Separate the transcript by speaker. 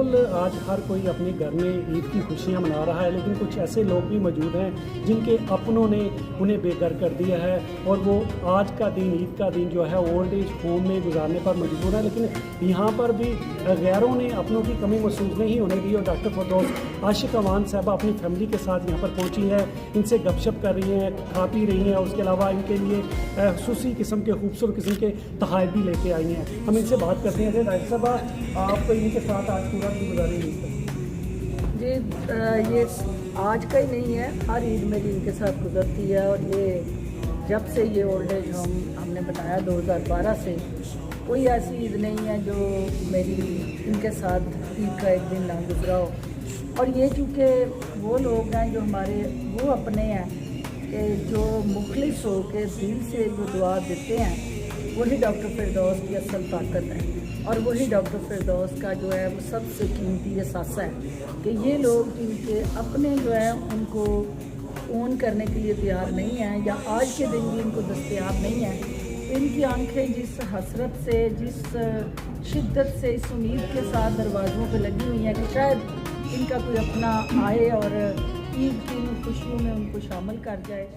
Speaker 1: आज हर कोई अपने घर में ईद की खुशियां मना रहा है, लेकिन कुछ ऐसे लोग भी मौजूद हैं जिनके अपनों ने उन्हें बेघर कर दिया है और वो आज का दिन, ईद का दिन जो है ओल्ड एज होम में गुजारने पर मजबूर है। लेकिन यहाँ पर भी गैरों ने अपनों की कमी महसूस नहीं होने दी और डॉक्टर फिरदौस आशिक अवान साहबा अपनी फैमिली के साथ यहाँ पर पहुँची है, इनसे गपशप कर रही हैं, खा पी रही हैं। उसके अलावा इनके लिए खसूसी किस्म के खूबसूरत किस्म के तोहफ़े भी लेके आई हैं। हम इनसे बात करते हैं। डॉक्टर साहब, आप इनके साथ आज पूरा दिन गुजारेंगे?
Speaker 2: जी, ये आज का ही नहीं है, हर ईद मेरी इनके साथ गुजरती है। और ये जब से ये ओल्ड एज होम हमने बनाया 2012 से, कोई ऐसी ईद नहीं है जो मेरी इनके साथ ईद का एक दिन ना गुजरा हो। और ये चूँकि वो लोग हैं जो हमारे वो अपने हैं कि जो मुखलिस हो के दिल से जो दुआ देते हैं, वही डॉक्टर फिरदौस की असल ताकत है। और वही डॉक्टर फिरदौस का जो है वो सबसे कीमती एहसास है कि ये लोग जिनके अपने जो है उनको ओन करने के लिए तैयार नहीं हैं या आज के दिन भी इनको दस्तयाब नहीं है, इनकी आंखें जिस हसरत से, जिस शिद्दत से, इस उम्मीद के साथ दरवाज़ों पे लगी हुई हैं कि शायद इनका कोई अपना आए और ईद की खुशियों में उनको शामिल कर जाए।